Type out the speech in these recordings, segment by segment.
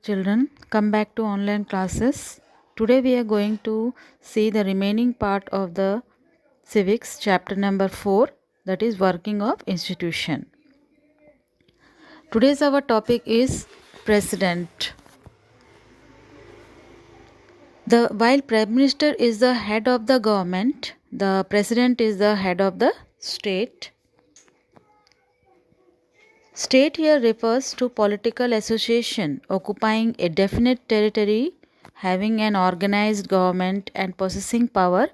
Children, come back to online classes. Today we are going to see the remaining part of the civics chapter number 4, that is working of institution. Today's our topic is president. The while prime minister is the head of the government, the president is the head of the state. State here refers to political association occupying a definite territory, having an organized government and possessing power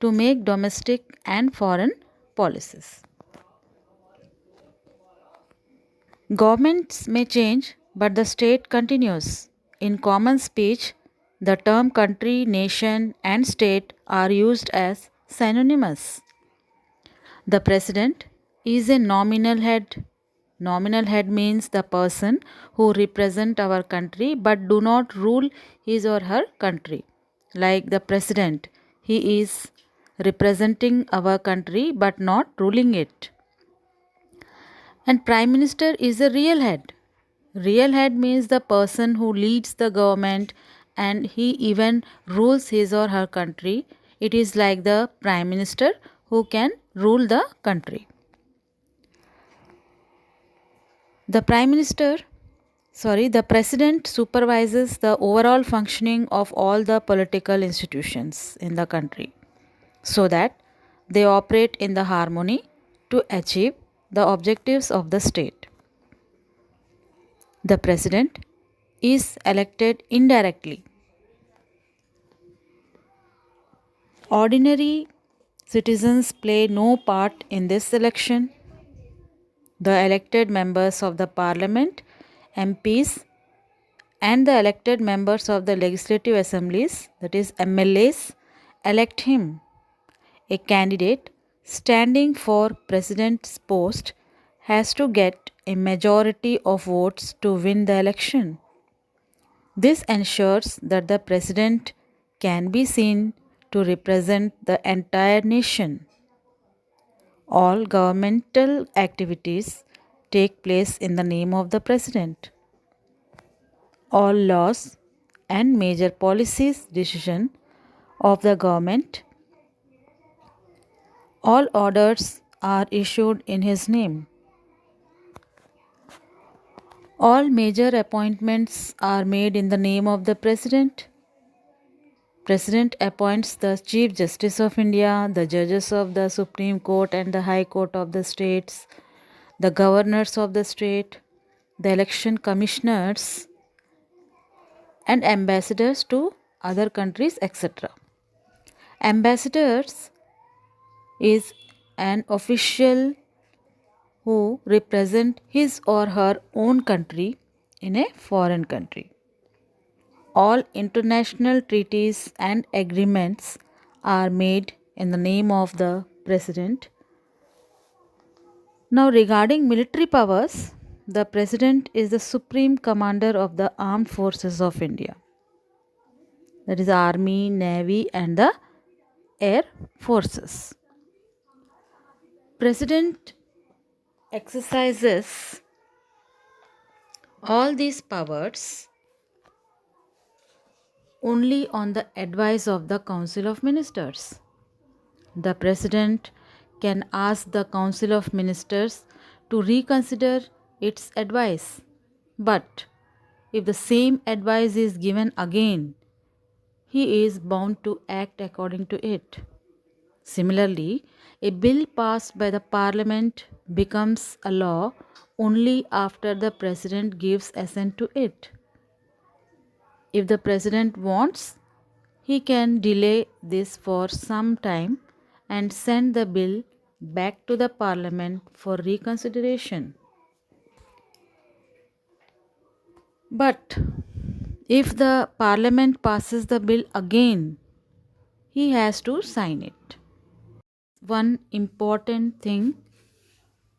to make domestic and foreign policies. Governments may change, but the state continues. In common speech, the term country, nation, and state are used as synonymous. The president is a nominal head. Nominal head means the person who represent our country but do not rule his or her country. Like the president, he is representing our country but not ruling it. And prime minister is a real head. Real head means the person who leads the government and he even rules his or her country. It is like the prime minister who can rule the country. The the president supervises the overall functioning of all the political institutions in the country so that they operate in the harmony to achieve the objectives of the state. The president is elected indirectly. Ordinary citizens play no part in this election. The elected members of the parliament, MPs, and the elected members of the legislative assemblies, that is MLAs, elect him. A candidate standing for president's post has to get a majority of votes to win the election. This ensures that the president can be seen to represent the entire nation. All governmental activities take place in the name of the president. All laws and major policies decision of the government, all orders are issued in his name. All major appointments are made in the name of the president. President appoints the Chief Justice of India, the judges of the Supreme Court and the High Court of the states, the governors of the state, the election commissioners, and ambassadors to other countries, etc. Ambassadors is an official who represent his or her own country in a foreign country. All international treaties and agreements are made in the name of the president. Now, regarding military powers, the president is the supreme commander of the armed forces of India. That is army, navy, and the air forces. President exercises all these powers only on the advice of the Council of Ministers. The President can ask the Council of Ministers to reconsider its advice, but if the same advice is given again, he is bound to act according to it. Similarly, a bill passed by the Parliament becomes a law only after the President gives assent to it. If the President wants, he can delay this for some time and send the bill back to the Parliament for reconsideration. But if the Parliament passes the bill again, he has to sign it. One important thing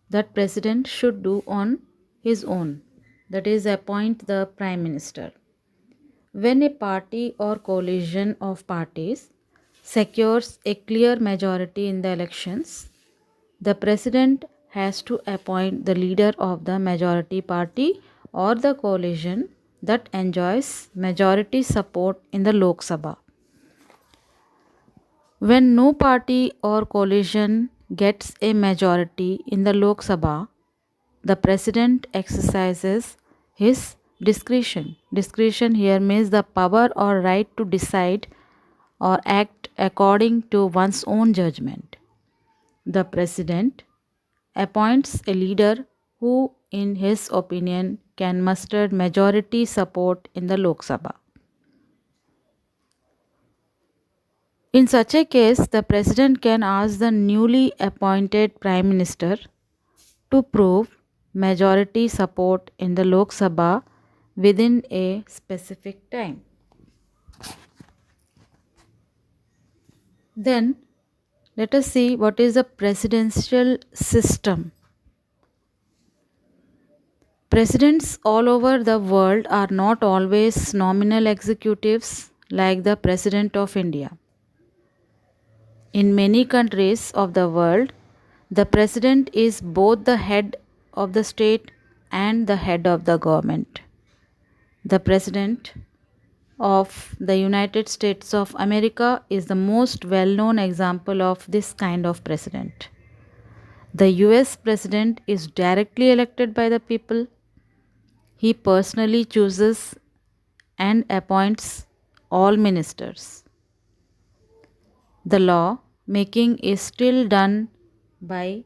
that President should do on his own, that is appoint the Prime Minister. When a party or coalition of parties secures a clear majority in the elections, the president has to appoint the leader of the majority party or the coalition that enjoys majority support in the Lok Sabha. When no party or coalition gets a majority in the Lok Sabha, the president exercises his discretion. Discretion here means the power or right to decide or act according to one's own judgment. The president appoints a leader who, in his opinion, can muster majority support in the Lok Sabha. In such a case, the president can ask the newly appointed prime minister to prove majority support in the Lok Sabha within a specific time. Then, let us see what is the presidential system. Presidents all over the world are not always nominal executives like the President of India. In many countries of the world, the President is both the head of the state and the head of the government. The President of the United States of America is the most well-known example of this kind of president. The US President is directly elected by the people. He personally chooses and appoints all ministers. The law making is still done by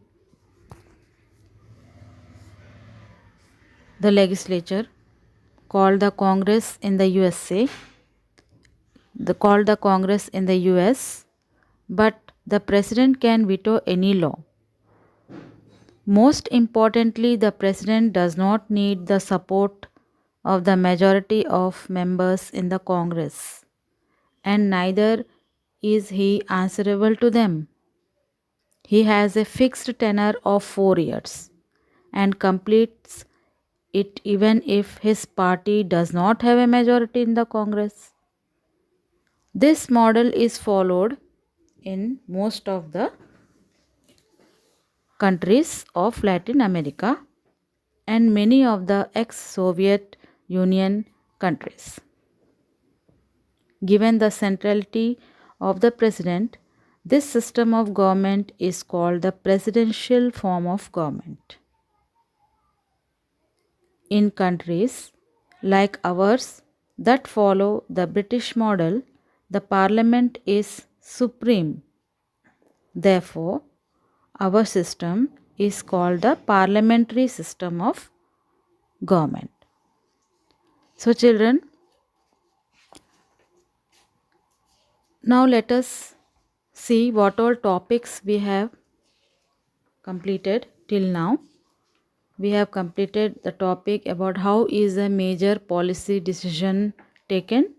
the legislature called the Congress in the USA, called the Congress in the US, but the president can veto any law. Most importantly, the president does not need the support of the majority of members in the Congress, and neither is he answerable to them. He has a fixed tenure of 4 years and completes it even if his party does not have a majority in the Congress. This model is followed in most of the countries of Latin America and many of the ex-Soviet Union countries. Given the centrality of the president, this system of government is called the presidential form of government. In countries like ours that follow the British model, the parliament is supreme. Therefore, our system is called the parliamentary system of government. So children, now let us see what all topics we have completed till now. We have completed the topic about how is a major policy decision taken,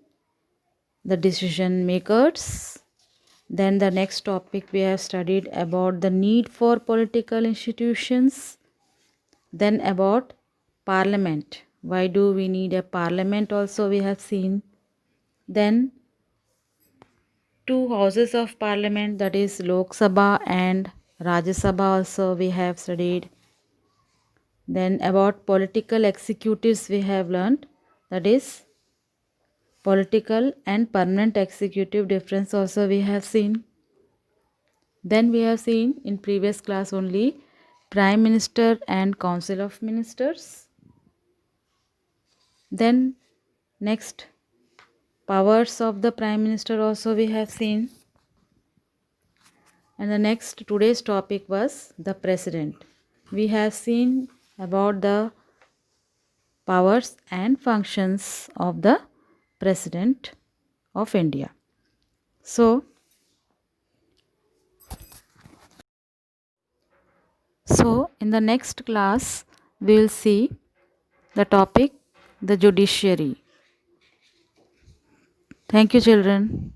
the decision makers. Then the next topic we have studied about the need for political institutions. Then about parliament. Why do we need a parliament also we have seen. Then two houses of parliament, that is Lok Sabha and Rajya Sabha also we have studied. Then about political executives we have learned, that is political and permanent executive difference also we have seen. Then we have seen in previous class only Prime Minister and Council of Ministers. Then next powers of the Prime Minister also we have seen. And the next today's topic was the President. We have seen about the powers and functions of the President of India. So in the next class we will see the topic the judiciary. Thank you children.